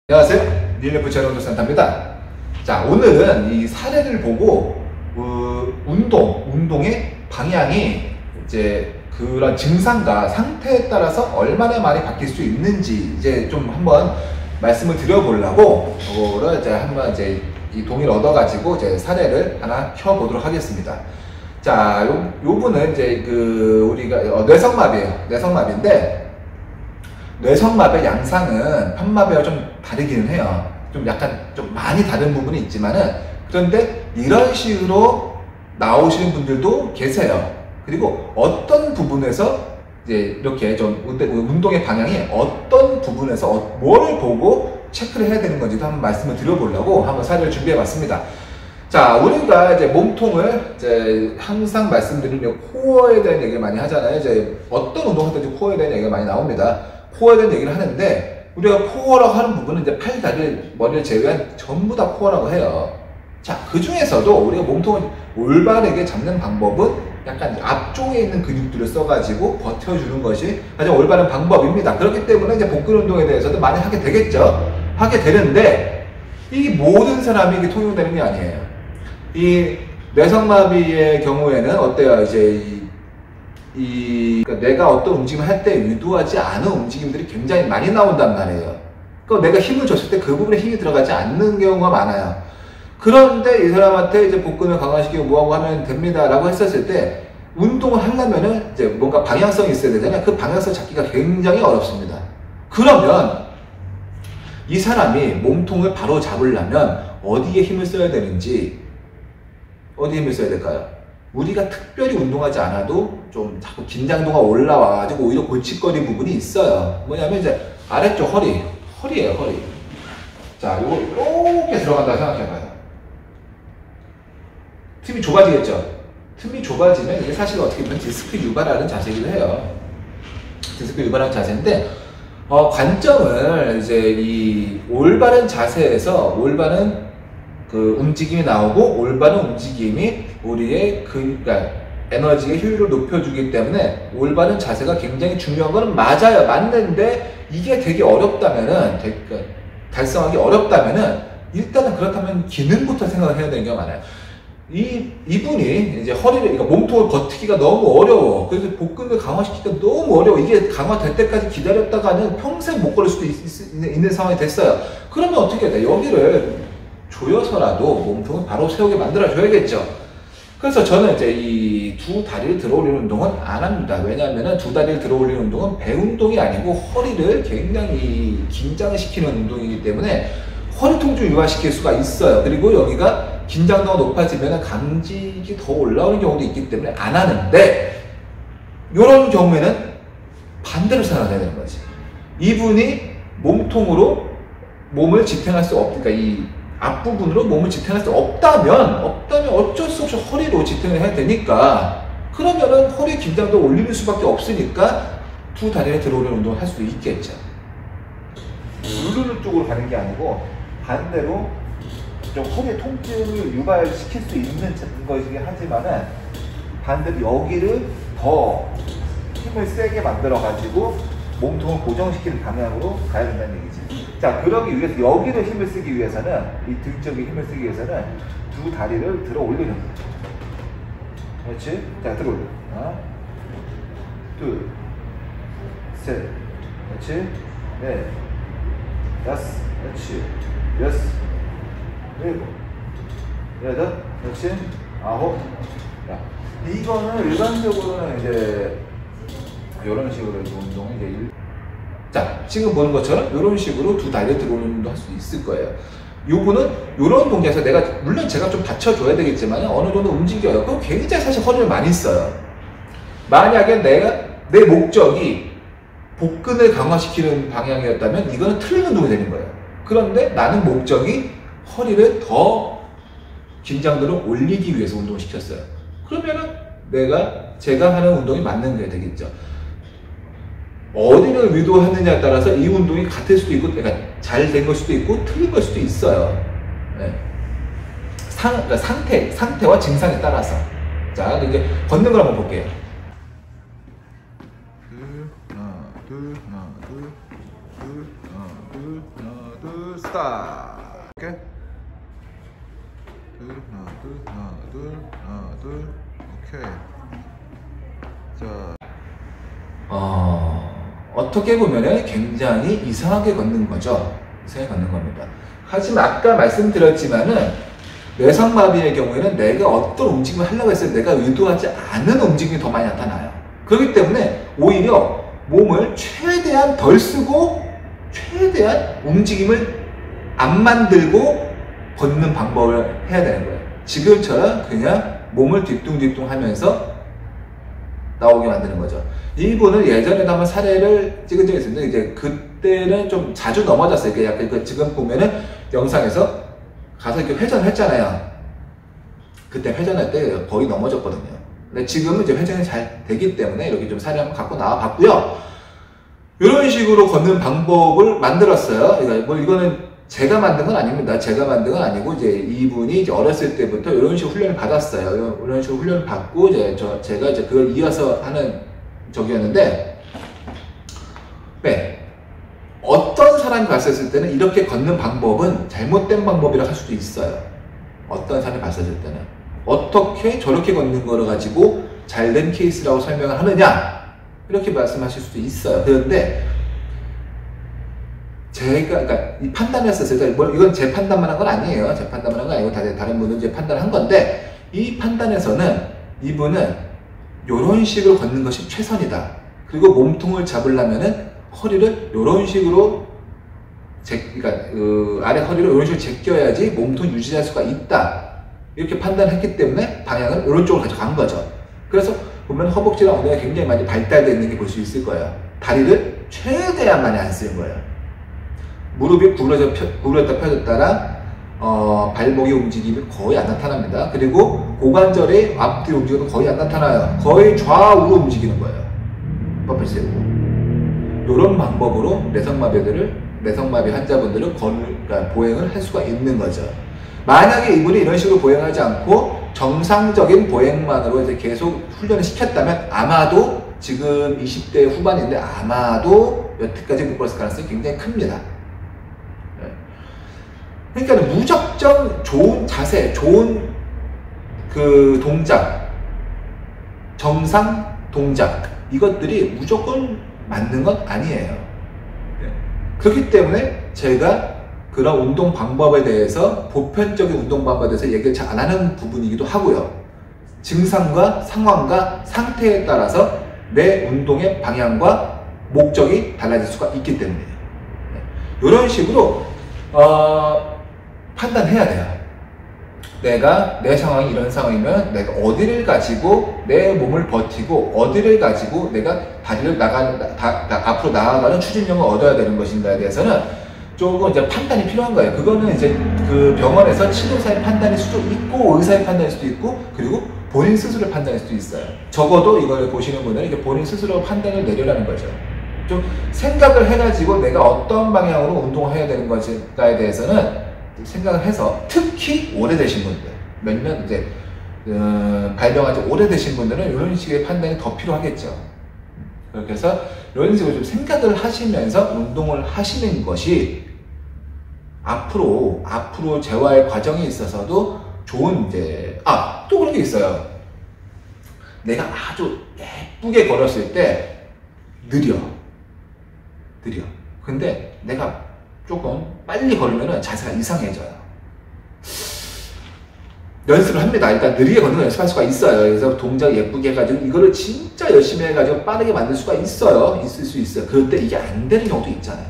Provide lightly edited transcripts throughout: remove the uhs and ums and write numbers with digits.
안녕하세요. 릴레프 재활운동센터입니다. 자, 오늘은 이 사례를 보고 운동의 방향이 이제 그런 증상과 상태에 따라서 얼마나 많이 바뀔 수 있는지 이제 좀 한번 말씀을 드려보려고 그거를 이제 한번 이제 이 동의를 얻어가지고 이제 사례를 하나 켜보도록 하겠습니다. 자, 요 분은 이제 우리가 뇌성마비예요. 뇌성마비인데. 뇌성마비의 양상은 편마비와 좀 다르기는 해요. 좀 약간 좀 많이 다른 부분이 있지만은, 그런데 이런 식으로 나오시는 분들도 계세요. 그리고 어떤 부분에서 이제 이렇게 좀 운동의 방향이 어떤 부분에서 뭐를 보고 체크를 해야 되는 건지도 한번 말씀을 드려보려고 한번 사례를 준비해 봤습니다. 자, 우리가 이제 몸통을 이제 항상 말씀드리면 코어에 대한 얘기를 많이 하잖아요. 이제 어떤 운동하든지 코어에 대한 얘기가 많이 나옵니다. 코어에 대한 얘기를 하는데, 우리가 코어라고 하는 부분은 이제 팔, 다리, 머리를 제외한 전부 다 코어라고 해요. 자, 그 중에서도 우리가 몸통을 올바르게 잡는 방법은 약간 앞쪽에 있는 근육들을 써가지고 버텨주는 것이 가장 올바른 방법입니다. 그렇기 때문에 이제 복근 운동에 대해서도 많이 하게 되겠죠. 하게 되는데, 이 모든 사람이 이게 통용되는 게 아니에요. 이 뇌성마비의 경우에는 어때요? 이제 그러니까 내가 어떤 움직임을 할 때 유도하지 않은 움직임들이 굉장히 많이 나온단 말이에요. 그러니까 내가 힘을 줬을 때 그 부분에 힘이 들어가지 않는 경우가 많아요. 그런데 이 사람한테 이제 복근을 강화시키고 뭐하고 하면 됩니다 라고 했었을 때, 운동을 하려면은 이제 뭔가 방향성이 있어야 되잖아요. 그 방향성 찾기가 굉장히 어렵습니다. 그러면 이 사람이 몸통을 바로 잡으려면 어디에 힘을 써야 되는지, 어디에 힘을 써야 될까요? 우리가 특별히 운동하지 않아도 좀 자꾸 긴장도가 올라와가지고 오히려 골칫거리 부분이 있어요. 뭐냐면 이제 아래쪽 허리예요, 허리. 자, 요거 이렇게 들어간다고 생각해봐요. 틈이 좁아지겠죠? 틈이 좁아지면 이게 사실 어떻게 보면 디스크 유발하는 자세이기도 해요. 디스크 유발하는 자세인데, 관점을 이제 이 올바른 자세에서 올바른 그 움직임이 나오고, 올바른 움직임이 우리의 그러니까 에너지의 효율을 높여주기 때문에 올바른 자세가 굉장히 중요한 건 맞아요. 맞는데 이게 되게 어렵다면은, 달성하기 어렵다면은, 일단은 그렇다면 기능부터 생각을 해야 되는 경우가 많아요. 이분이 이제 그러니까 몸통을 버티기가 너무 어려워. 그래서 복근을 강화시키기가 너무 어려워. 이게 강화될 때까지 기다렸다가는 평생 못 걸을 수도 있는 상황이 됐어요. 그러면 어떻게 해야 돼? 여기를 조여서라도 몸통을 바로 세우게 만들어줘야겠죠. 그래서 저는 이제 이 두 다리를 들어 올리는 운동은 안 합니다. 왜냐하면 두 다리를 들어 올리는 운동은 배 운동이 아니고 허리를 굉장히 긴장을 시키는 운동이기 때문에 허리 통증을 유발시킬 수가 있어요. 그리고 여기가 긴장도가 높아지면 강직이 더 올라오는 경우도 있기 때문에 안 하는데, 이런 경우에는 반대로 생각해야 되는 거지. 이분이 몸통으로 몸을 지탱할 수 그러니까 이 앞부분으로 몸을 지탱할 수 없다면 어쩔 수 없이 허리로 지탱을 해야 되니까, 그러면은 허리 긴장도 올리는 수밖에 없으니까 두 다리를 들어 올리는 운동을 할 수도 있겠죠. 누르는 쪽으로 가는 게 아니고 반대로 좀 허리 통증을 유발시킬 수 있는 것이긴 하지만은, 반대로 여기를 더 힘을 세게 만들어 가지고 몸통을 고정시키는 방향으로 가야 된다는 얘기지. 자, 그러기 위해서 여기를 힘을 쓰기 위해서는, 이 등 쪽에 힘을 쓰기 위해서는 두 다리를 들어 올리는 거죠. 그렇지? 자, 들어 올려. 하나, 둘, 셋, 그렇지? 넷, 다섯, 그렇지? 여섯, 일곱, 여덟, 그렇지? 아홉. 자, 이거는 일반적으로는 이제 이런 식으로 운동을 이제 자, 지금 보는 것처럼 이런 식으로 두 다리를 들어 올리는 운동 할 수 있을 거예요. 요거는 이런 동작에서 물론 제가 좀 받쳐줘야 되겠지만 어느 정도 움직여요. 그럼 굉장히 사실 허리를 많이 써요. 만약에 내 목적이 복근을 강화시키는 방향이었다면 이거는 틀린 운동이 되는 거예요. 그런데 나는 목적이 허리를 더 긴장도를 올리기 위해서 운동을 시켰어요. 그러면은 제가 하는 운동이 맞는 게 되겠죠. 어디를 의도하느냐에 따라서 이 운동이 같을 수도 있고, 그러니까 잘 된 걸 수도 있고 틀린 걸 수도 있어요. 네. 그러니까 상태와 증상에 따라서. 자, 이제 걷는 걸 한번 볼게요. 하나, 둘, 하나, 둘, 하나, 둘, 자, 오케이. 하나 둘, 오케이. 자, 어떻게 보면은 굉장히 이상하게 걷는 거죠. 이상하게 걷는 겁니다. 하지만 아까 말씀드렸지만은 뇌성마비의 경우에는 내가 어떤 움직임을 하려고 했을 때 내가 의도하지 않은 움직임이 더 많이 나타나요. 그렇기 때문에 오히려 몸을 최대한 덜 쓰고 최대한 움직임을 안 만들고 걷는 방법을 해야 되는 거예요. 지금처럼 그냥 몸을 뒤뚱뒤뚱 하면서 나오게 만드는 거죠. 이분은 예전에도 한번 사례를 찍은 적이 있습니다. 이제 그때는 좀 자주 넘어졌어요. 이게 약간 지금 보면은 영상에서 가서 이렇게 회전을 했잖아요. 그때 회전할 때 거의 넘어졌거든요. 근데 지금은 이제 회전이 잘 되기 때문에 이렇게 좀 사례 한번 갖고 나와 봤고요. 이런 식으로 걷는 방법을 만들었어요. 그러니까 뭐 이거는 제가 만든 건 아닙니다. 제가 만든 건 아니고 이제 이분이 이제 어렸을 때부터 이런 식으로 훈련을 받았어요. 이런 식으로 훈련을 받고 이제 제가 이제 그걸 이어서 하는 적이었는데, 네. 어떤 사람이 봤었을 때는 이렇게 걷는 방법은 잘못된 방법이라 할 수도 있어요. 어떤 사람이 봤었을 때는 어떻게 저렇게 걷는 거를 가지고 잘된 케이스라고 설명을 하느냐 이렇게 말씀하실 수도 있어요. 그런데 제가 그러니까 이 판단을 했었을 때 이건 제 판단만 한 건 아니에요. 제 판단만 한 건 아니고 다른 분은 이제 판단을 한 건데, 이 판단에서는 이분은 이런 식으로 걷는 것이 최선이다. 그리고 몸통을 잡으려면은 허리를 이런 식으로 그러니까 아래 허리를 이런 식으로 제껴야지 몸통 유지할 수가 있다. 이렇게 판단했기 때문에 방향을 이런 쪽으로 가져간 거죠. 그래서 보면 허벅지랑 엉덩이가 굉장히 많이 발달되어 있는 게 볼 수 있을 거예요. 다리를 최대한 많이 안 쓰는 거예요. 무릎이 구부렸다 펴졌다라 발목의 움직임이 거의 안 나타납니다. 그리고 고관절의 앞뒤 움직임도 거의 안 나타나요. 거의 좌우로 움직이는 거예요. 퍼펫세고 이런 방법으로 뇌성마비 환자분들은 그러니까 보행을 할 수가 있는 거죠. 만약에 이분이 이런 식으로 보행하지 않고 정상적인 보행만으로 이제 계속 훈련을 시켰다면 아마도 지금 20대 후반인데 아마도 여태까지 못 걸었을 가능성이 굉장히 큽니다. 그러니까 무작정 좋은 자세, 좋은 그 동작, 정상 동작 이것들이 무조건 맞는 건 아니에요. 그렇기 때문에 제가 그런 운동 방법에 대해서 보편적인 운동 방법에 대해서 얘기를 잘 안 하는 부분이기도 하고요. 증상과 상황과 상태에 따라서 내 운동의 방향과 목적이 달라질 수가 있기 때문이에요. 이런 식으로 판단해야 돼요. 내 상황이 이런 상황이면 내가 어디를 가지고 내 몸을 버티고 어디를 가지고 내가 다리를 앞으로 나아가는 추진력을 얻어야 되는 것인가에 대해서는 조금 이제 판단이 필요한 거예요. 그거는 이제 그 병원에서 치료사의 판단일 수도 있고 의사의 판단일 수도 있고 그리고 본인 스스로 판단일 수도 있어요. 적어도 이걸 보시는 분들은 이게 본인 스스로 판단을 내려라는 거죠. 좀 생각을 해가지고 내가 어떤 방향으로 운동을 해야 되는 것인가에 대해서는 생각을 해서, 특히 오래되신 분들, 몇 년 이제 발병한 지 오래되신 분들은 이런 식의 판단이 더 필요하겠죠. 그렇게 해서 이런 식으로 좀 생각을 하시면서 운동을 하시는 것이 앞으로 재활 과정에 있어서도 좋은 이제 또 그런 게 있어요. 내가 아주 예쁘게 걸었을 때 느려. 근데 내가 조금 빨리 걸으면 자세가 이상해져요. 연습을 합니다. 일단 느리게 걷는 걸 연습할 수가 있어요. 그래서 동작 예쁘게 해가지고 이거를 진짜 열심히 해가지고 빠르게 만들 수가 있어요. 있을 수 있어요. 그런데 이게 안 되는 경우도 있잖아요.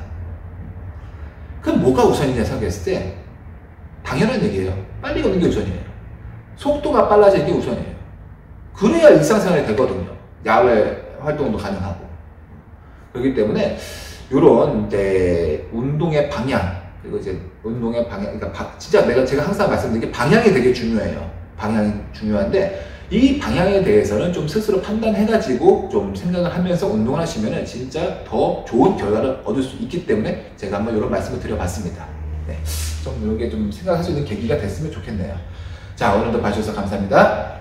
그럼 뭐가 우선이냐 생각했을 때 당연한 얘기예요. 빨리 걷는 게 우선이에요. 속도가 빨라지는 게 우선이에요. 그래야 일상생활이 되거든요. 야외 활동도 가능하고. 그렇기 때문에 요런 이제 운동의 방향, 그리고 이제 운동의 방향, 그러니까 진짜 제가 항상 말씀드린 게 방향이 되게 중요해요. 방향이 중요한데 이 방향에 대해서는 좀 스스로 판단해가지고 좀 생각을 하면서 운동을 하시면은 진짜 더 좋은 결과를 얻을 수 있기 때문에 제가 한번 이런 말씀을 드려봤습니다. 네, 좀 이렇게 좀 생각할 수 있는 계기가 됐으면 좋겠네요. 자, 오늘도 봐주셔서 감사합니다.